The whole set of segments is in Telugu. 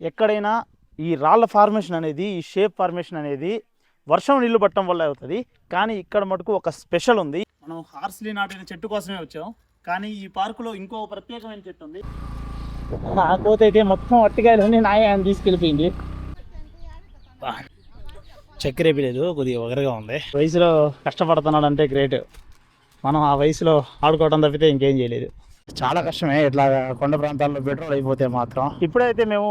ఎక్కడైనా ఈ రాళ్ళ ఫార్మేషన్ అనేది, ఈ షేప్ ఫార్మేషన్ అనేది వర్షం నీళ్లు పట్టడం వల్ల అవుతుంది. కానీ ఇక్కడ మటుకు ఒక స్పెషల్ ఉంది. మనం హార్స్లీ నాటిన చెట్టు కోసమే వచ్చాం, కానీ ఈ పార్కులో ఇంకో ప్రత్యేకమైన చెట్టు ఉంది. ఆ కోత అయితే మొత్తం అట్టికాయలన్నీ నాయని తీసుకెళ్ళిపోయింది. చక్కెర లేదు, కొద్దిగా ఒగరగా ఉంది. వయసులో కష్టపడుతున్నాడు అంటే గ్రేట్. మనం ఆ వయసులో ఆడుకోవడం తప్పితే ఇంకేం చేయలేదు. చాలా కష్టమే ఇట్లా కొండ ప్రాంతాల్లో పెట్రోల్ అయిపోతే మాత్రం. ఇప్పుడైతే మేము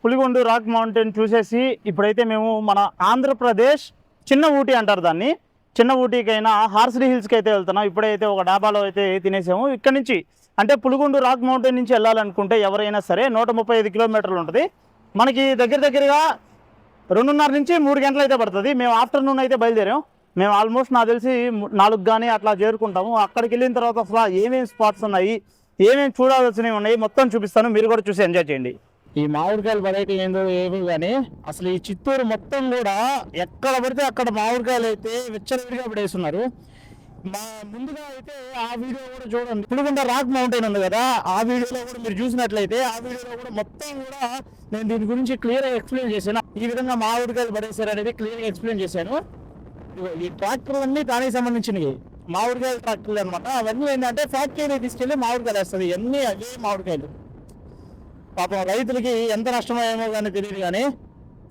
పులిగొండ రాక్ మౌంటైన్ చూసేసి ఇప్పుడైతే మేము మన ఆంధ్రప్రదేశ్ చిన్న ఊటీ అంటారు దాన్ని, చిన్న ఊటీకైనా హార్స్లీ హిల్స్కి అయితే వెళ్తున్నాం. ఇప్పుడైతే ఒక డాబాలో అయితే తినేసాము. ఇక్కడ నుంచి అంటే పులిగొండ రాక్ మౌంటైన్ నుంచి వెళ్ళాలనుకుంటే ఎవరైనా సరే 135 కిలోమీటర్లు ఉంటుంది. మనకి దగ్గరగా 2:30 నుంచి 3 గంటలు అయితే పడుతుంది. మేము ఆఫ్టర్నూన్ అయితే బయలుదేరాం. మేము ఆల్మోస్ట్ నాకు తెలిసి 4 కానీ అట్లా చేరుకుంటాము. అక్కడికి వెళ్ళిన తర్వాత అసలు ఏమేమి స్పాట్స్ ఉన్నాయి, ఏమేమి చూడాల్సినవి ఉన్నాయి మొత్తం చూపిస్తాను. మీరు కూడా చూసి ఎంజాయ్ చేయండి. ఈ మామిడికాయలు వెరైటీ ఏందో ఏమి కానీ అసలు ఈ చిత్తూరు మొత్తం కూడా ఎక్కడ పడితే అక్కడ మామిడికాయలు అయితే విచ్చలవిడిగా పడేస్తున్నారు. ముందుగా అయితే ఆ వీడియో కూడా చూడండి. పులిగొండ రాక్ మౌంటైన్ ఉంది కదా, ఆ వీడియోలో కూడా మీరు చూసినట్లయితే ఆ వీడియోలో కూడా మొత్తం కూడా నేను దీని గురించి క్లియర్గా ఎక్స్ప్లెయిన్ చేశాను. ఈ విధంగా మామిడికాయలు పడేశారు అనేది క్లియర్గా ఎక్స్ప్లెయిన్ చేశాను. ఈ ట్రాక్టర్లు అన్నీ దానికి సంబంధించినవి మామిడికాయలు ట్రాక్టర్లు అనమాట. అవన్నీ ఏంటంటే ఫ్యాక్టరీని తీసుకెళ్ళి మామిడికాయలు వేస్తుంది. అన్నీ అవే మామిడికాయలు. పాపం రైతులకి ఎంత నష్టమేమో కానీ తెలియదు, కానీ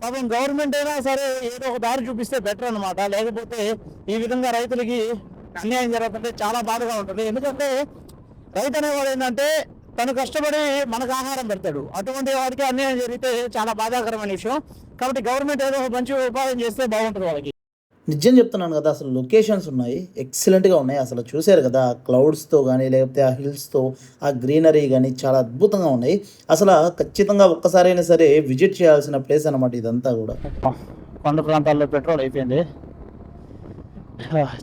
పాపం గవర్నమెంట్ అయినా సరే ఏదో ఒక దారి చూపిస్తే బెటర్ అనమాట. లేకపోతే ఈ విధంగా రైతులకి అన్యాయం జరుగుతుంటే చాలా బాధగా ఉంటుంది. ఎందుకంటే రైతు అనేవాడు ఏంటంటే తను కష్టపడి మనకు ఆహారం పెడతాడు. అటువంటి వాడికి అన్యాయం జరిగితే చాలా బాధాకరమైన విషయం. కాబట్టి గవర్నమెంట్ ఏదో మంచి ఉపాయం చేస్తే బాగుంటుంది వాళ్ళకి. నిజం చెప్తున్నాను కదా, అసలు లొకేషన్స్ ఉన్నాయి, ఎక్సలెంట్గా ఉన్నాయి. అసలు చూశారు కదా ఆ క్లౌడ్స్తో కానీ లేకపోతే ఆ హిల్స్తో ఆ గ్రీనరీ కానీ చాలా అద్భుతంగా ఉన్నాయి. అసలు ఖచ్చితంగా ఒక్కసారైనా సరే విజిట్ చేయాల్సిన ప్లేస్ అనమాట ఇదంతా కూడా. కొండ ప్రాంతాల్లో పెట్రోల్ అయిపోయింది.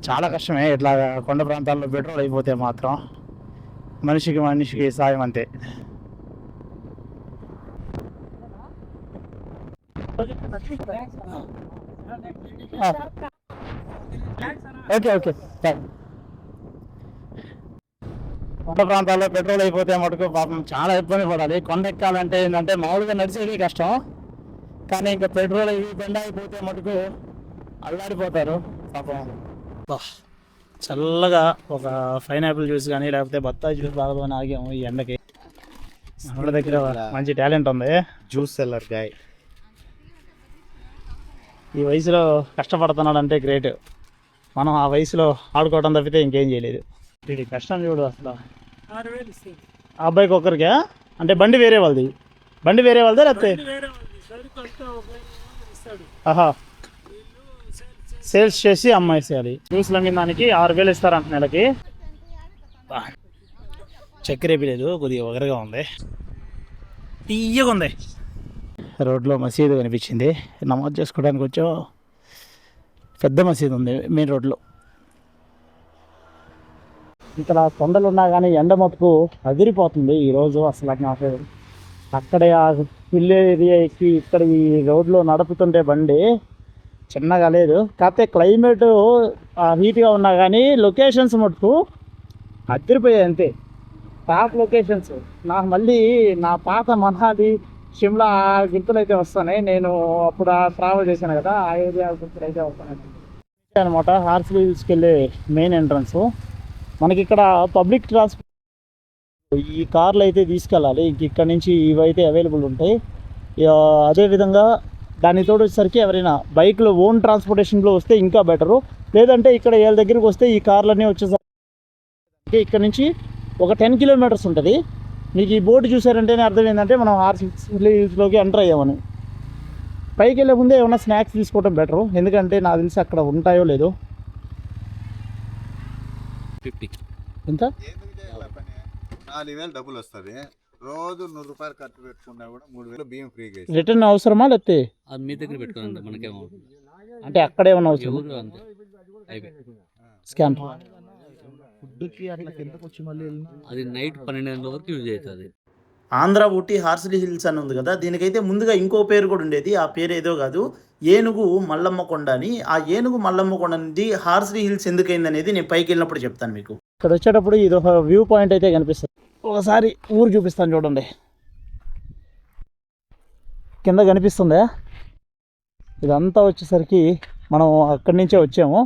చాలా కష్టమే ఇట్లా కొండ ప్రాంతాల్లో పెట్రోల్ అయిపోతే మాత్రం. మనిషికి సాయం అంతే. ఓకే కొండ ప్రాంతాల్లో పెట్రోల్ అయిపోతే మటుకు పాపం చాలా ఇబ్బంది పడాలి. కొండ ఎక్కాలంటే ఏంటంటే మామూలుగా నడిచేది కష్టం, కానీ ఇంకా పెట్రోల్ అయ్యి బండ అయిపోతే మటుకు అల్లాడిపోతారు పాపం. చల్లగా ఒక పైనాపిల్ జ్యూస్ కానీ లేకపోతే బత్తాయి జ్యూస్ తాగదని ఆగాము ఈ ఎండకి. మన దగ్గర మంచి టాలెంట్ ఉంది, జ్యూస్ సెల్లర్ గాయ్. ఈ వయసులో కష్టపడుతున్నాడు అంటే గ్రేట్. మనం ఆ వయసులో ఆడుకోవడం తప్పితే ఇంకేం చేయలేదు. ఇది కష్టం చూడు అసలు. ఆ అబ్బాయికి ఒక్కరికే అంటే బండి వేరే వాళ్ళది లేకపోతే ఆహా సేల్స్ చేసి అమ్మాయిసేయాలి. జ్యూస్లు అమ్మిన దానికి 6,000 ఇస్తారంట నెలకి. చక్కెర లేదు, కొద్దిగా ఒగరగా ఉంది, తీయగా ఉంది. రోడ్లో మసీదు కనిపించింది, నమాజ్ చేసుకోవడానికి వచ్చా. పెద్ద మసీదు ఉంది మెయిన్ రోడ్లో. ఇక్కడ కొండలు ఉన్నా కానీ ఎండ మటుకు అదిరిపోతుంది ఈరోజు. అసలు నాకు అక్కడే ఆ హిల్ ఏరియా ఎక్కి ఇక్కడ ఈ రోడ్లో నడుపుతుంటే బండి చిన్నగా లేదు. కాకపోతే క్లైమేట్ హీట్గా ఉన్నా కానీ లొకేషన్స్ మటుకు అదిరిపోయాయి అంతే. Top locations. నాకు మళ్ళీ నా పాత మనాలి షిమ్లా గుర్తులు అయితే వస్తున్నాయి. నేను అప్పుడు ట్రావెల్ చేశాను కదా, ఆ ఏరియా గుర్తులు అయితే వస్తున్నాయి అనమాట. హార్స్లీ హిల్స్కి వెళ్ళే మెయిన్ ఎంట్రన్స్. మనకి ఇక్కడ పబ్లిక్ ట్రాన్స్పోర్ట్ ఈ కార్లు అయితే తీసుకెళ్ళాలి. ఇక్కడ నుంచి ఇవైతే అవైలబుల్ ఉంటాయి. అదేవిధంగా దాని తోడు వచ్చేసరికి ఎవరైనా బైక్లో ఓన్ ట్రాన్స్పోర్టేషన్లో వస్తే ఇంకా బెటరు. లేదంటే ఇక్కడ వీళ్ళ దగ్గరికి వస్తే ఈ కార్లన్నీ వచ్చేసరికి ఇక్కడ నుంచి ఒక 10 కిలోమీటర్స్ ఉంటుంది. మీకు ఈ బోర్డు చూసారంటేనే అర్థం ఏంటంటే మనం హార్స్లీ హిల్స్లోకి ఎంటర్ అయ్యామని. పైకి వెళ్ళే ముందే ఏమైనా స్నాక్స్ తీసుకోవడం బెటరు, ఎందుకంటే నాకు తెలిసి అక్కడ ఉంటాయో లేదో. 50 ఎంత 4,000 డబ్బులు వస్తుంది. రోజు 100 రూపాయలు ఖర్చు పెట్టుకున్నా కూడా 3,000 బియ్యం ఫ్రీగా. రిటర్న్ అవసరమా లేకపోతే అది మీ దగ్గర పెట్టుకోండి, మనకేమో అంటే అక్కడ ఏమన్నా అవసరం? స్కాన్ ఫుడ్కి అట్లా కిందకు వచ్చి మళ్ళీ అది నైట్ 12 గంటల వరకు యూజ్ అవుతుంది. ఆంధ్ర ఊటీ హార్స్లీ హిల్స్ అని ఉంది కదా, దీనికైతే ముందుగా ఇంకో పేరు కూడా ఉండేది. ఆ పేరు ఏదో కాదు, ఏనుగు మల్లమ్మ కొండ అని. ఆ ఏనుగు మల్లమ్మ కొండ అనేది హార్స్లీ హిల్స్ ఎందుకైంది అనేది నేను పైకి వెళ్ళినప్పుడు చెప్తాను మీకు. ఇక్కడ వచ్చేటప్పుడు ఇది ఒక వ్యూ పాయింట్ అయితే కనిపిస్తుంది. ఒకసారి ఊరు చూపిస్తాను చూడండి. కింద కనిపిస్తుందా, ఇదంతా వచ్చేసరికి మనం అక్కడి నుంచే వచ్చాము.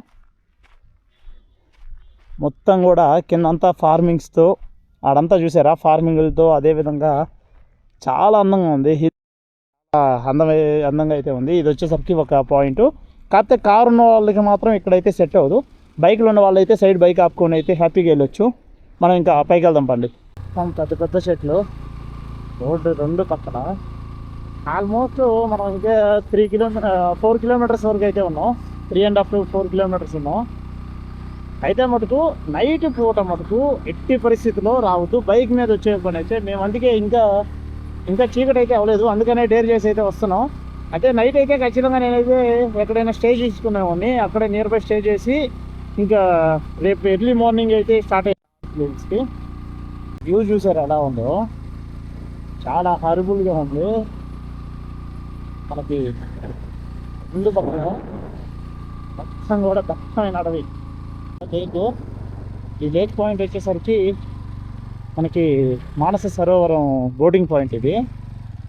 మొత్తం కూడా కిందంతా ఫార్మింగ్స్తో ఆడంతా చూసారా, ఫార్మింగ్లతో అదేవిధంగా చాలా అందంగా ఉంది. అందంగా అయితే ఉంది. ఇది వచ్చేసరికి ఒక పాయింట్. కాకపోతే కారు ఉన్న వాళ్ళకి మాత్రం ఇక్కడైతే సెట్ అవ్వదు. బైక్లు ఉన్న వాళ్ళైతే సైడ్ బైక్ ఆపుకొని అయితే హ్యాపీగా వెళ్ళొచ్చు. మనం ఇంకా పైకి వెళ్దాం పండి. పెద్ద పెద్ద చెట్లు రోడ్డు రెండు పక్కన. ఆల్మోస్ట్ మనం ఇంకా 4 కిలోమీటర్స్ వరకు అయితే ఉన్నాం. 3.5 to 4 కిలోమీటర్స్ ఉన్నాం. అయితే మటుకు నైట్ పూట మటుకు ఎట్టి పరిస్థితిలో రావద్దు బైక్ మీద వచ్చే పని అయితే. మేము అందుకే ఇంకా చీకటి అయితే అవ్వలేదు, అందుకనే డేర్ చేసి అయితే వస్తున్నాం. అయితే నైట్ అయితే ఖచ్చితంగా నేనైతే ఎక్కడైనా స్టే చేసుకునేవాడిని, అక్కడే నియర్ బై స్టే చేసి ఇంకా రేపు ఎర్లీ మార్నింగ్ అయితే స్టార్ట్ అయ్యి వ్యూ చూసారు ఎలా ఉందో, చాలా హారబుల్గా ఉంది. మనకి ముందు పక్కన మొత్తం కూడా దట్టమైన అడవి. ఈ లేక్ పాయింట్ వచ్చేసరికి మనకి మానస సరోవరం బోటింగ్ పాయింట్. ఇది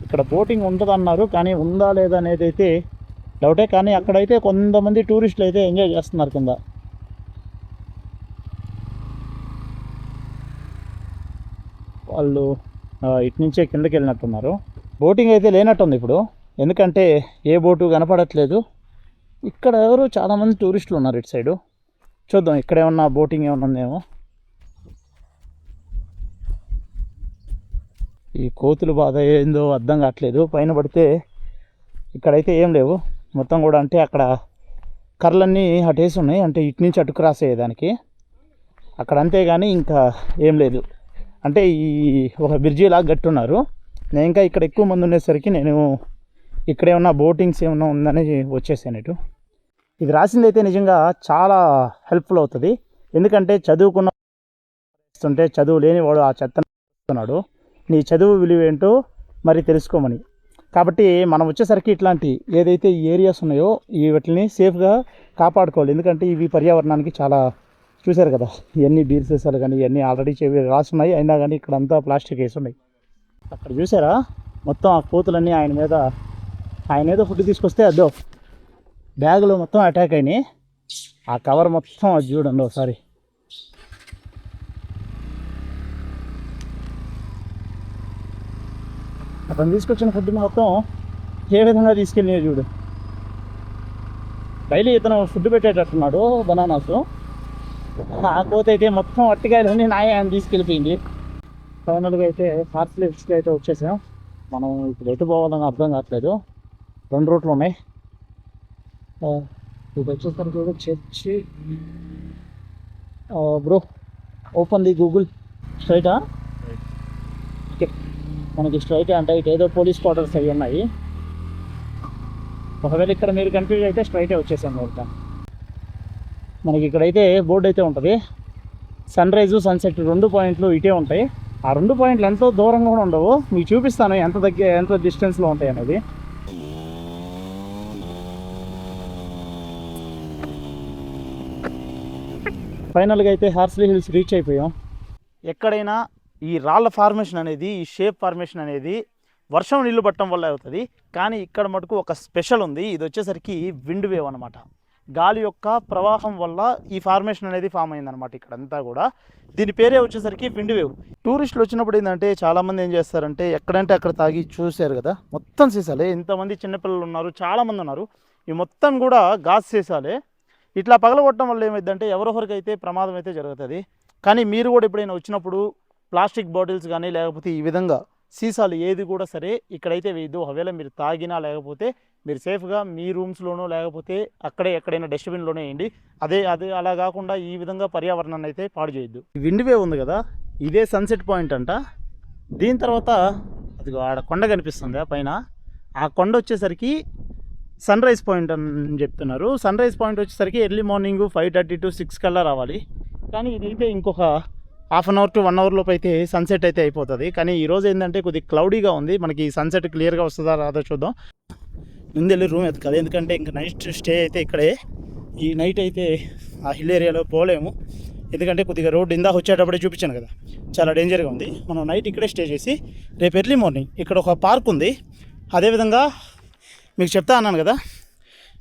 ఇక్కడ బోటింగ్ ఉంటుందన్నారు, కానీ ఉందా లేదా అనేది అయితే డౌటే. కానీ అక్కడైతే కొంతమంది టూరిస్టులు అయితే ఎంజాయ్ చేస్తున్నారు కింద. వాళ్ళు ఇటు నుంచే కిందకి వెళ్ళినట్టున్నారు. బోటింగ్ అయితే లేనట్టుంది ఇప్పుడు, ఎందుకంటే ఏ బోటు కనపడట్లేదు. ఇక్కడ ఎవరు చాలామంది టూరిస్టులు ఉన్నారు ఇటు సైడు. చూద్దాం ఇక్కడ ఏమన్నా బోటింగ్ ఏమన్నా ఉందేమో. ఈ కోతులు బాధ ఏందో అర్థం కావట్లేదు. పైన పడితే ఇక్కడైతే ఏం లేవు మొత్తం కూడా. అంటే అక్కడ కర్రలన్నీ అటేసి ఉన్నాయి, అంటే ఇటు నుంచి అటు క్రాస్ అయ్యేదానికి. అక్కడ అంతేగాని ఇంకా ఏం లేదు. అంటే ఈ ఒక బ్రిడ్జి లాగా కట్టున్నారు. నేను ఇంకా ఇక్కడ ఎక్కువ మంది ఉండేసరికి నేను ఇక్కడ ఏమన్నా బోటింగ్స్ ఏమన్నా ఉందని వచ్చేసాను ఇటు. ఇది రాసింది అయితే నిజంగా చాలా హెల్ప్ఫుల్ అవుతుంది. ఎందుకంటే చదువుకున్న చదువు లేనివాడు ఆ చెత్తనాడు, నీ చదువు విలువ ఏంటో మరి తెలుసుకోమని. కాబట్టి మనం వచ్చేసరికి ఇట్లాంటి ఏదైతే ఈ ఏరియాస్ ఉన్నాయో వీటిని సేఫ్గా కాపాడుకోవాలి. ఎందుకంటే ఇవి పర్యావరణానికి చాలా, చూశారు కదా ఇవన్నీ బీర్ సీసాలు కానీ ఇవన్నీ ఆల్రెడీ రాసున్నాయి, అయినా కానీ ఇక్కడ అంతా ప్లాస్టిక్ వేసి ఉన్నాయి. అక్కడ చూసారా మొత్తం ఆ కోతులన్నీ ఆయన ఏదో ఫుడ్ తీసుకొస్తే అదో బ్యాగులో మొత్తం అటాక్ అయినాయి. ఆ కవర్ మొత్తం అది చూడండి ఒకసారి. అతను తీసుకొచ్చిన ఫుడ్ మొత్తం ఏ విధంగా తీసుకెళ్ళినా చూడు. డైలీ ఇతను ఫుడ్ పెట్టేటట్టున్నాడు బనానాస్. ఆ కోత అయితే మొత్తం అట్టికాయలన్నీ ఆయన తీసుకెళ్ళిపోయింది. ఫైనల్గా అయితే హార్స్లీ హిల్స్కి అయితే వచ్చేసాం. మనం ఇప్పుడు ఎటు పోవాలని అర్థం కావట్లేదు. 2 రూట్లు ఉన్నాయి. ఇది వచ్చేసరికి కూడా church. Bro open the Google. స్ట్రైటా? ఓకే, మనకి స్ట్రైట్ అంటే ఇటు ఏదో పోలీస్ క్వార్టర్స్ అవి ఉన్నాయి. ఒకవేళ ఇక్కడ మీరు కన్ఫ్యూజ్ అయితే స్ట్రైటే వచ్చేసాను వెళ్తా. మనకి ఇక్కడైతే బోర్డు అయితే ఉంటుంది. సన్ రైజు సన్సెట్ 2 పాయింట్లు ఇటే ఉంటాయి. ఆ 2 పాయింట్లు ఎంతో దూరంగా కూడా ఉండవు. మీకు చూపిస్తాను ఎంత డిస్టెన్స్లో ఉంటాయి అనేది. ఫైనల్గా అయితే హార్స్లీ హిల్స్ రీచ్ అయిపోయాం. ఎక్కడైనా ఈ రాళ్ళ ఫార్మేషన్ అనేది, ఈ షేప్ ఫార్మేషన్ అనేది వర్షం నీళ్లు పట్టడం వల్ల అవుతుంది. కానీ ఇక్కడ మటుకు ఒక స్పెషల్ ఉంది. ఇది వచ్చేసరికి విండ్ వేవ్ అనమాట. గాలి యొక్క ప్రవాహం వల్ల ఈ ఫార్మేషన్ అనేది ఫామ్ అయిందనమాట ఇక్కడంతా కూడా. దీని పేరే వచ్చేసరికి విండ్ వేవ్. టూరిస్టులు వచ్చినప్పుడు ఏంటంటే చాలామంది ఏం చేస్తారంటే ఎక్కడంటే అక్కడ తాగి చూశారు కదా, మొత్తం సీసాలే. ఇంతమంది చిన్నపిల్లలు ఉన్నారు, చాలామంది ఉన్నారు. ఈ మొత్తం కూడా గాజు సీసాలే. ఇట్లా పగలగొట్టడం వల్ల ఏమైందంటే ఎవరొకరికైతే ప్రమాదం అయితే జరుగుతుంది. కానీ మీరు కూడా ఎప్పుడైనా వచ్చినప్పుడు ప్లాస్టిక్ బాటిల్స్ కానీ లేకపోతే ఈ విధంగా సీసాలు ఏది కూడా సరే ఇక్కడైతే వేయద్దు. ఒకవేళ మీరు తాగినా లేకపోతే మీరు సేఫ్గా మీ రూమ్స్లోనో లేకపోతే అక్కడే ఎక్కడైనా డస్ట్బిన్లోనే వేయండి. అదే అలా కాకుండా ఈ విధంగా పర్యావరణాన్ని అయితే పాడు చేయొద్దు. విండ్ వేవ్ ఉంది కదా, ఇదే సన్సెట్ పాయింట్ అంట. దీని తర్వాత అది ఆడ కొండ కనిపిస్తుంది పైన. ఆ కొండ వచ్చేసరికి సన్ రైజ్ పాయింట్ అని చెప్తున్నారు. సన్ రైజ్ పాయింట్ వచ్చేసరికి ఎర్లీ మార్నింగ్ 5:30 to 6 కల్లా రావాలి. కానీ ఇదైతే ఇంకొక ½ అవర్ to 1 అవర్ లోపు అయితే సన్సెట్ అయితే అయిపోతుంది. కానీ ఈరోజు ఏంటంటే కొద్దిగా క్లౌడీగా ఉంది. మనకి సన్సెట్ క్లియర్గా వస్తుందా రాదో చూద్దాం. ముందెళ్ళి రూమ్ ఎత్తుకోవాలి, ఎందుకంటే ఇంకా నైట్ స్టే అయితే ఇక్కడే. ఈ నైట్ అయితే ఆ హిల్ ఏరియాలో పోలేము, ఎందుకంటే కొద్దిగా రోడ్డు ఇందాక వచ్చేటప్పుడే చూపించాను కదా, చాలా డేంజర్గా ఉంది. మనం నైట్ ఇక్కడే స్టే చేసి రేపు ఎర్లీ మార్నింగ్ ఇక్కడ ఒక పార్క్ ఉంది, అదేవిధంగా మీకు చెప్తా అన్నాను కదా,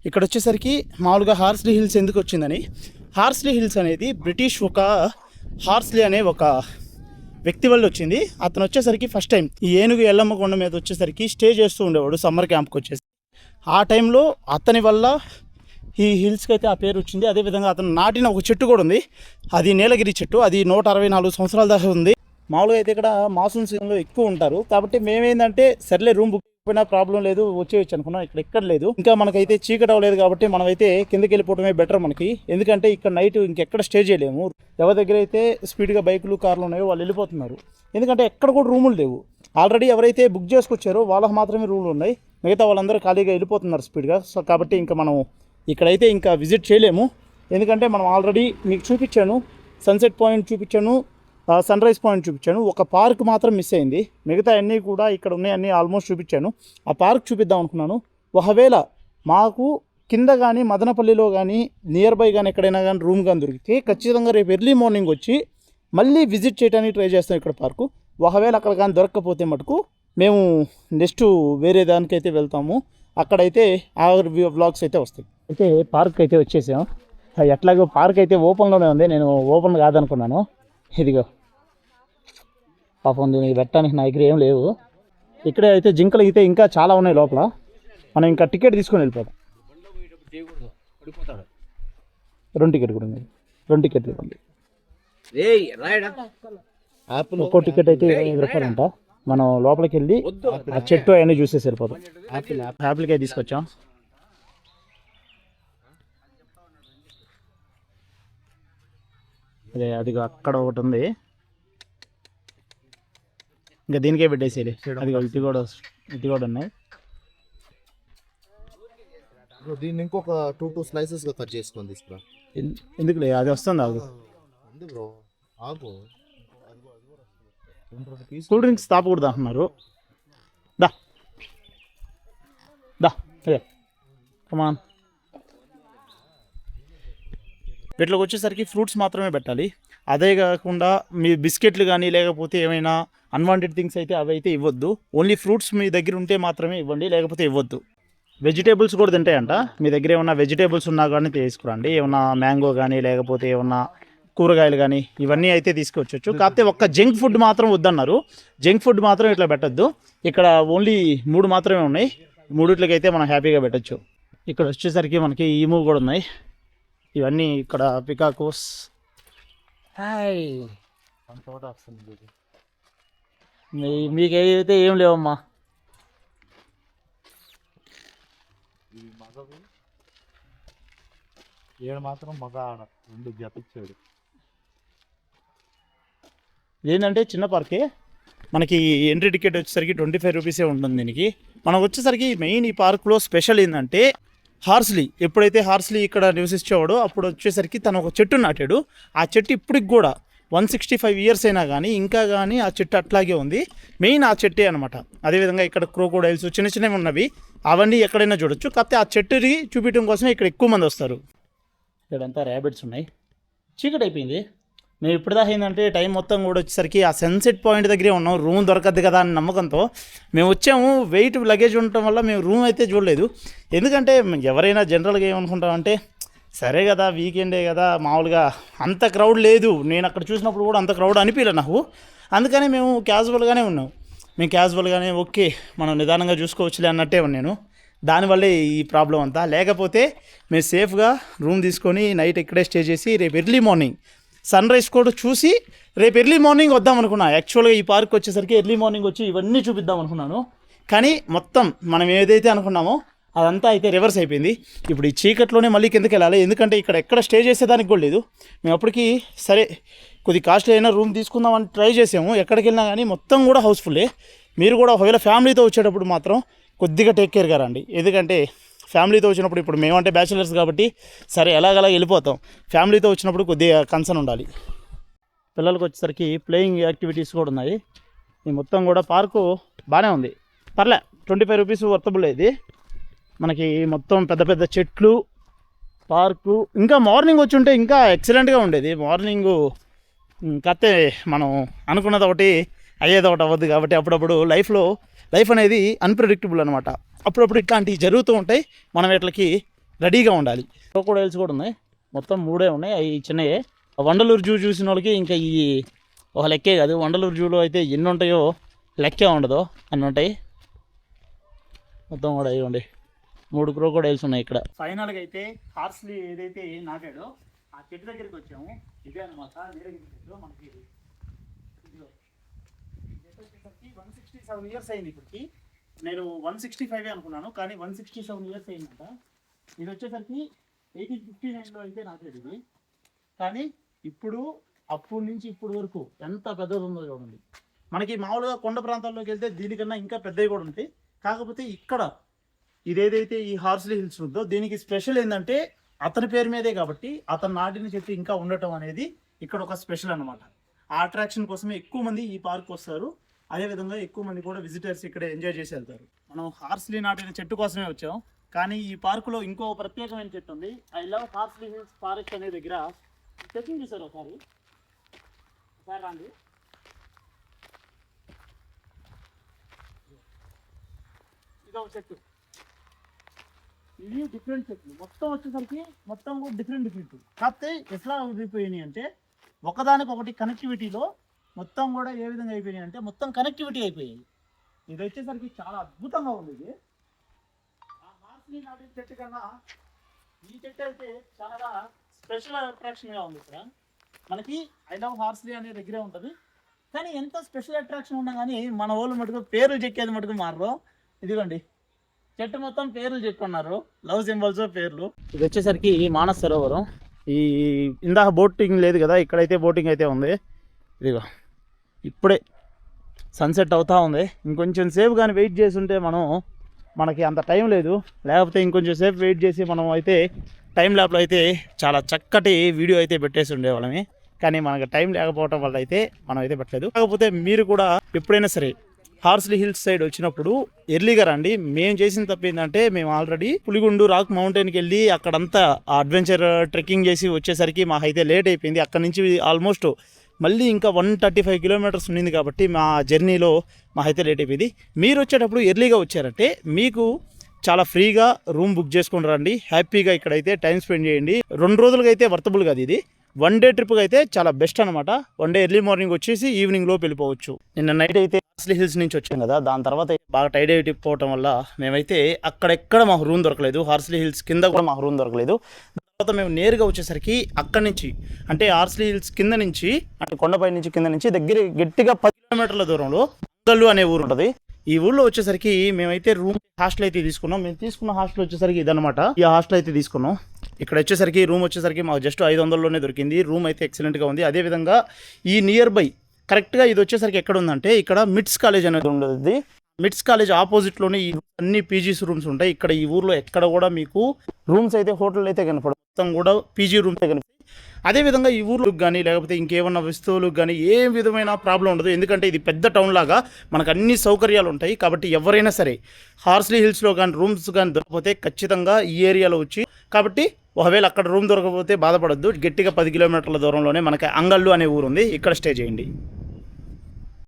ఇక్కడ వచ్చేసరికి మామూలుగా హార్స్లీ హిల్స్ ఎందుకు వచ్చిందని. హార్స్లీ హిల్స్ అనేది బ్రిటిష్ ఒక హార్స్లీ అనే ఒక వ్యక్తి వల్ల వచ్చింది. అతను వచ్చేసరికి ఫస్ట్ టైం ఈ ఏనుగు ఎల్లమ్మ కొండ మీద వచ్చేసరికి స్టే చేస్తూ ఉండేవాడు సమ్మర్ క్యాంప్కి వచ్చేసి. ఆ టైంలో అతని వల్ల ఈ హిల్స్కి అయితే ఆ పేరు వచ్చింది. అదేవిధంగా అతను నాటిన ఒక చెట్టు కూడా ఉంది, అది నీలగిరి చెట్టు. అది 164 సంవత్సరాల దాకా ఉంది. మామూలుగా అయితే ఇక్కడ మాన్సూన్ సీజన్లో ఎక్కువ ఉంటారు కాబట్టి మేమేందంటే సర్లే రూమ్ బుక్ అయిపోయినా ప్రాబ్లం లేదు వచ్చేయచ్చు అనుకున్నాం. ఇక్కడ ఎక్కడ లేదు, ఇంకా మనకైతే చీకటి అవ్వలేదు కాబట్టి మనమైతే కిందకి వెళ్ళిపోవడమే బెటర్ మనకి. ఎందుకంటే ఇక్కడ నైట్ ఇంకెక్కడ స్టే చేయలేము. ఎవరి దగ్గర అయితే స్పీడ్గా బైకులు కార్లు ఉన్నాయో వాళ్ళు వెళ్ళిపోతున్నారు. ఎందుకంటే ఎక్కడ కూడా రూములు లేవు. ఆల్రెడీ ఎవరైతే బుక్ చేసుకొచ్చారో వాళ్ళకి మాత్రమే రూములు ఉన్నాయి, మిగతా వాళ్ళందరూ ఖాళీగా వెళ్ళిపోతున్నారు స్పీడ్గా. సో కాబట్టి ఇంకా మనం ఇక్కడైతే ఇంకా విజిట్ చేయలేము. ఎందుకంటే మనం ఆల్రెడీ మీకు చూపించాను, సన్సెట్ పాయింట్ చూపించాను, సన్ రైజ్ పాయింట్ చూపించాను. ఒక పార్క్ మాత్రం మిస్ అయింది, మిగతా అన్నీ కూడా ఇక్కడ ఉన్నాయి, అన్నీ ఆల్మోస్ట్ చూపించాను. ఆ పార్క్ చూపిద్దాం అనుకున్నాను. ఒకవేళ మాకు కింద కానీ మదనపల్లిలో కానీ నియర్ బై కానీ ఎక్కడైనా కానీ రూమ్ కానీ దొరికితే ఖచ్చితంగా రేపు ఎర్లీ మార్నింగ్ వచ్చి మళ్ళీ విజిట్ చేయడానికి ట్రై చేస్తాం ఇక్కడ పార్కు. ఒకవేళ అక్కడ కానీ దొరకకపోతే మటుకు మేము నెక్స్ట్ వేరే దానికైతే వెళ్తాము, అక్కడైతే ఆ వ్లాగ్స్ అయితే వస్తాయి. అయితే పార్క్ అయితే వచ్చేసాం. ఎట్లాగో పార్క్ అయితే ఓపెన్లోనే ఉంది, నేను ఓపెన్ కాదనుకున్నాను. ఇదిగో పాపం దీనికి పెట్టడానికి నా దగ్గర ఏం లేవు. ఇక్కడే అయితే జింకలు అయితే ఇంకా చాలా ఉన్నాయి లోపల. మనం ఇంకా టికెట్ తీసుకొని వెళ్ళిపోతాం. 2 టికెట్ కూడా ఉంది, 2 టికెట్లు ఇవ్వండి. ఒక్కో టికెట్ అయితే 25 రూపాయలంట. మనం లోపలికి వెళ్ళి ఆ చెట్టు అవన్నీ చూసేసి వెళ్ళిపోతాం. యాపిల్కాయ తీసుకొచ్చాం. అదే అదిగో అక్కడ ఒకటి ఉంది, ఇంకా దీనికే పెట్టేసేది. అదిగో ఇటు కూడా ఉన్నాయి. దీన్ని ఇంకొక 2 స్లైసెస్ గా కట్ చేసుకొని తీసుకురా. ఎందుకులే, అది వస్తుంది. అది ఉంది బ్రో, ఆగు. కూల్ డ్రింక్స్ తాపకూడదు అంటున్నారు. దా దా కమాన్. వీటిలోకి వచ్చేసరికి ఫ్రూట్స్ మాత్రమే పెట్టాలి. అదే కాకుండా మీ బిస్కెట్లు కానీ లేకపోతే ఏమైనా అన్వాంటెడ్ థింగ్స్ అయితే అవి అయితే ఇవ్వద్దు. ఓన్లీ ఫ్రూట్స్ మీ దగ్గర ఉంటే మాత్రమే ఇవ్వండి, లేకపోతే ఇవ్వద్దు. వెజిటేబుల్స్ కూడా తింటాయంట. మీ దగ్గర ఏమన్నా వెజిటేబుల్స్ ఉన్నా కానీ తీసుకురండి. ఏమన్నా మ్యాంగో కానీ లేకపోతే ఏమన్నా కూరగాయలు కానీ ఇవన్నీ అయితే తీసుకొచ్చు. కాకపోతే ఒక్క జంక్ ఫుడ్ మాత్రం వద్దన్నారు. జంక్ ఫుడ్ మాత్రం ఇట్లా పెట్టద్దు. ఇక్కడ ఓన్లీ 3 మాత్రమే ఉన్నాయి, 3 అయితే మనం హ్యాపీగా పెట్టచ్చు. ఇక్కడ వచ్చేసరికి మనకి ఈమూ కూడా ఉన్నాయి. ఇవన్నీ ఇక్కడ పికాకోస్. హాయ్, మీకైతే ఏం లేవమ్మా. ఏడు మాత్రం మగ ఆడ 2 జపించాడు. ఏంటంటే చిన్న పార్కే, మనకి ఎంట్రీ టికెట్ వచ్చేసరికి 25 రూపీసే ఉంటుంది దీనికి. మనం వచ్చేసరికి మెయిన్ ఈ పార్క్లో స్పెషల్ ఏంటంటే హార్స్లీ. ఎప్పుడైతే హార్స్లీ ఇక్కడ నివసించేవాడో అప్పుడు వచ్చేసరికి తను ఒక చెట్టు నాటాడు. ఆ చెట్టు ఇప్పటికి కూడా 165 ఇయర్స్ అయినా కానీ ఇంకా కానీ ఆ చెట్టు అట్లాగే ఉంది. మెయిన్ ఆ చెట్టే అనమాట. అదేవిధంగా ఇక్కడ క్రోకోడైల్స్ చిన్న చిన్నవి ఉన్నవి, అవన్నీ ఎక్కడైనా చూడొచ్చు. కాకపోతే ఆ చెట్టుని చూపించడం కోసమే ఇక్కడ ఎక్కువ మంది వస్తారు. ఇక్కడంతా ర్యాబిట్స్ ఉన్నాయి. చీకటి అయిపోయింది. మేము ఇప్పటిదాకా ఏంటంటే టైం మొత్తం కూడా వచ్చేసరికి ఆ సన్సెట్ పాయింట్ దగ్గరే ఉన్నాం. రూమ్ దొరకద్దు కదా అని నమ్మకంతో మేము వచ్చాము. వెయిట్ లగేజ్ ఉండటం వల్ల మేము రూమ్ అయితే చూడలేదు. ఎందుకంటే ఎవరైనా జనరల్గా ఏమనుకుంటామంటే సరే కదా వీకెండే కదా, మామూలుగా అంత క్రౌడ్ లేదు. నేను అక్కడ చూసినప్పుడు కూడా అంత క్రౌడ్ అనిపించలేదు నాకు. అందుకని మేము క్యాజువల్గానే ఉన్నాం. మేము క్యాజువల్గానే ఓకే మనం నిదానంగా చూసుకోవచ్చులే అన్నట్టే ఉన్నాను. దానివల్లే ఈ ప్రాబ్లం అంతా. లేకపోతే మేము సేఫ్గా రూమ్ తీసుకొని నైట్ ఇక్కడే స్టే చేసి రేపు ఎర్లీ మార్నింగ్ సన్ రైజ్ కూడా చూసి రేపు ఎర్లీ మార్నింగ్ వద్దాం అనుకున్నా. యాక్చువల్గా ఈ పార్క్ వచ్చేసరికి ఎర్లీ మార్నింగ్ వచ్చి ఇవన్నీ చూపిద్దాం అనుకున్నాను. కానీ మొత్తం మనం ఏదైతే అనుకున్నామో అదంతా అయితే రివర్స్ అయిపోయింది. ఇప్పుడు ఈ చీకట్లోనే మళ్ళీ కిందకి వెళ్ళాలి. ఎందుకంటే ఇక్కడ ఎక్కడ స్టే చేసేదానికి కూడా లేదు. మేము అప్పటికి సరే కొద్ది కాస్ట్లీ అయినా రూమ్ తీసుకుందామని ట్రై చేసాము. ఎక్కడికి వెళ్ళినా కానీ మొత్తం కూడా హౌస్ఫుల్లే. మీరు కూడా ఒకవేళ ఫ్యామిలీతో వచ్చేటప్పుడు మాత్రం కొద్దిగా టేక్ కేర్గా రండి. ఎందుకంటే ఫ్యామిలీతో వచ్చినప్పుడు ఇప్పుడు మేమంటే బ్యాచిలర్స్ కాబట్టి సరే ఎలాగలా వెళ్ళిపోతాం. ఫ్యామిలీతో వచ్చినప్పుడు కొద్దిగా కన్సర్న్ ఉండాలి. పిల్లలకు వచ్చేసరికి ప్లేయింగ్ యాక్టివిటీస్ కూడా ఉన్నాయి. ఈ మొత్తం కూడా పార్కు బాగానే ఉంది, పర్లే. 25 రూపీస్ వర్తబుల్ ఇది. మనకి మొత్తం పెద్ద పెద్ద చెట్లు, పార్కు. ఇంకా మార్నింగ్ వచ్చి ఉంటే ఇంకా ఎక్సలెంట్గా ఉండేది. మార్నింగు కాకపోతే మనం అనుకున్నది ఒకటి అయ్యేది ఒకటి అవ్వద్దు. కాబట్టి అప్పుడప్పుడు లైఫ్ అనేది అన్ప్రెడిక్టబుల్ అనమాట. అప్పుడప్పుడు ఇట్లాంటివి జరుగుతూ ఉంటాయి. మనం వీటికి రెడీగా ఉండాలి. క్రోకోడైల్స్ కూడా ఉన్నాయి, మొత్తం 3 ఉన్నాయి. అవి చిన్నయే. వండలూరు జూ చూసిన వాళ్ళకి ఇంకా ఈ ఒక లెక్కే కాదు. వండలూరు జూలో అయితే ఎన్ని ఉంటాయో లెక్కే ఉండదు, అన్ని ఉంటాయి. మొత్తం కూడా ఇవ్వండి 3 క్రోకోడైల్స్ ఉన్నాయి ఇక్కడ. ఫైనల్గా అయితే హార్స్లీ ఏదైతే నాటాడో ఆ చెట్టు దగ్గరికి వచ్చాము. ఇదే అనమాట నీలగిరి చెట్టు. మనకి 167 ఇయర్స్ అయింది ఇప్పటికి. నేను 165 అనుకున్నాను, కానీ 167 ఇయర్స్ అయిందంట. ఇది వచ్చేసరికి 1859లో అయితే నాటాడు ఇది. కానీ ఇప్పుడు అప్పటి నుంచి ఇప్పుడు వరకు ఎంత పెద్దది ఉందో చూడండి. మనకి మామూలుగా కొండ ప్రాంతాల్లోకి వెళ్తే దీనికన్నా ఇంకా పెద్దవి కూడా ఉంటాయి. కాకపోతే ఇక్కడ ఇదేదైతే ఈ హార్స్లీ హిల్స్ ఉందో దీనికి స్పెషల్ ఏంటంటే అతని పేరు మీదే కాబట్టి అతను నాటిన చెట్టు ఇంకా ఉండటం అనేది ఇక్కడ ఒక స్పెషల్ అనమాట. ఆ అట్రాక్షన్ కోసమే ఎక్కువ మంది ఈ పార్క్ వస్తారు. అదేవిధంగా ఎక్కువ మంది కూడా విజిటర్స్ ఇక్కడ ఎంజాయ్ చేసి వెళ్తారు. మనం హార్స్లీ నాటిన చెట్టు కోసమే వచ్చాం. కానీ ఈ పార్కులో ఇంకో ప్రత్యేకమైన చెట్టు ఉంది. I love Horsley hills park అనే దగ్గర చెట్టు చూసారు ఒకసారి రాండి. ఇదొక చెట్టు, ఇవి డిఫరెంట్ చెట్లు. మొత్తం వచ్చేసరికి మొత్తం కూడా డిఫరెంట్. కాకపోతే ఎట్లా అయిపోయినాయి అంటే ఒకదానికొకటి కనెక్టివిటీలో మొత్తం కూడా ఏ విధంగా అయిపోయినాయి అంటే మొత్తం కనెక్టివిటీ అయిపోయాయి. ఇది వచ్చేసరికి చాలా అద్భుతంగా ఉంది. ఇది ఆ హార్స్లీ నాటిన చెట్టు కన్నా ఈ చెట్టు అయితే చాలా స్పెషల్ అట్రాక్షన్గా ఉంది. ఇక్కడ మనకి ఐ లవ్ హార్స్లీ అనే దగ్గరే ఉంటుంది. కానీ ఎంత స్పెషల్ అట్రాక్షన్ ఉన్నా కానీ మన వాళ్ళు మటుకు పేర్లు చెక్కేది మటుకు మారరు. ఇదిగోండి చెట్టు మొత్తం పేర్లు చెప్పుకున్నారు, లవ్ సింబల్స్ పేర్లు. ఇది వచ్చేసరికి మానస్ సరోవరం. ఈ ఇందాక బోటింగ్ లేదు కదా, ఇక్కడైతే బోటింగ్ అయితే ఉంది. ఇదిగో ఇప్పుడే సన్సెట్ అవుతా ఉంది. ఇంకొంచెం సేపు కానీ వెయిట్ చేసి ఉంటే మనకి అంత టైం లేదు. లేకపోతే ఇంకొంచెం సేపు వెయిట్ చేసి మనం అయితే టైం ల్యాప్లో అయితే చాలా చక్కటి వీడియో అయితే పెట్టేసి ఉండేవాళ్ళమే. కానీ మనకు టైం లేకపోవడం వల్ల అయితే మనం అయితే పెట్టలేదు. కాకపోతే మీరు కూడా ఎప్పుడైనా సరే హార్స్లీ హిల్స్ సైడ్ వచ్చినప్పుడు ఎర్లీగా రండి. మేము చేసిన తప్పు ఏంటంటే మేము ఆల్రెడీ పులిగుండు రాక్ మౌంటైన్కి వెళ్ళి అక్కడంతా అడ్వెంచర్ ట్రెక్కింగ్ చేసి వచ్చేసరికి మాకైతే లేట్ అయిపోయింది. అక్కడ నుంచి ఆల్మోస్ట్ మళ్ళీ ఇంకా 135 కిలోమీటర్స్ ఉండింది. కాబట్టి మా జర్నీలో మాకైతే లేట్ అయిపోయింది. మీరు వచ్చేటప్పుడు ఎర్లీగా వచ్చారంటే మీకు చాలా ఫ్రీగా రూమ్ బుక్ చేసుకుని రండి. హ్యాపీగా ఇక్కడైతే టైం స్పెండ్ చేయండి. 2 రోజులకి అయితే వర్తబుల్ కాదు ఇది. 1 డే ట్రిప్కి అయితే చాలా బెస్ట్ అనమాట. 1 డే ఎర్లీ మార్నింగ్ వచ్చేసి ఈవినింగ్ లోపు వెళ్ళిపోవచ్చు. నిన్న నైట్ అయితే హార్స్లీ హిల్స్ నుంచి వచ్చాం కదా, దాని తర్వాత బాగా టైడ్ అయిపోవటం వల్ల మేమైతే అక్కడెక్కడ మాకు రూమ్ దొరకలేదు. హార్స్లీ హిల్స్ కింద కూడా మాకు రూమ్ దొరకలేదు. తర్వాత మేము నేరుగా వచ్చేసరికి అక్కడి నుంచి అంటే హార్స్లీ హిల్స్ కింద నుంచి అంటే కొండపై నుంచి కింద నుంచి దగ్గర గట్టిగా 10 కిలోమీటర్ల దూరంలో అంగళ్ళు అనే ఊరు ఉంటుంది. ఈ ఊళ్ళో వచ్చేసరికి మేమైతే హాస్టల్ అయితే తీసుకున్నాం. మేము తీసుకున్న హాస్టల్ వచ్చేసరికి ఇదనమాట. ఈ హాస్టల్ అయితే తీసుకున్నాం. ఇక్కడ వచ్చేసరికి రూమ్ వచ్చేసరికి మాకు జస్ట్ 500లోనే దొరికింది. రూమ్ అయితే ఎక్సలెంట్గా ఉంది. అదేవిధంగా ఈ నియర్ బై కరెక్ట్గా ఇది వచ్చేసరికి ఎక్కడ ఉందంటే ఇక్కడ మిట్స్ కాలేజ్ అనేది ఉండదు. మిట్స్ కాలేజ్ ఆపోజిట్లోనే ఈ అన్ని పీజీస్ రూమ్స్ ఉంటాయి. ఇక్కడ ఈ ఊర్లో ఎక్కడ కూడా మీకు రూమ్స్ అయితే హోటల్ అయితే కనపడదు, మొత్తం కూడా పీజీ రూమ్స్ కనిపిస్తాయి. అదేవిధంగా ఈ ఊర్లోకి కానీ లేకపోతే ఇంకేమన్నా వస్తువులకు కానీ ఏ విధమైన ప్రాబ్లం ఉండదు. ఎందుకంటే ఇది పెద్ద టౌన్ లాగా మనకు అన్ని సౌకర్యాలు ఉంటాయి. కాబట్టి ఎవరైనా సరే హార్స్లీ హిల్స్లో కానీ రూమ్స్ కానీ దొరకకపోతే ఖచ్చితంగా ఈ ఏరియాలో వచ్చి, కాబట్టి ఒకవేళ అక్కడ రూమ్ దొరకకపోతే బాధపడొద్దు. గట్టిగా 10 కిలోమీటర్ల దూరంలోనే మనకి అంగళ్ళు అనే ఊరు ఉంది, ఇక్కడ స్టే చేయండి.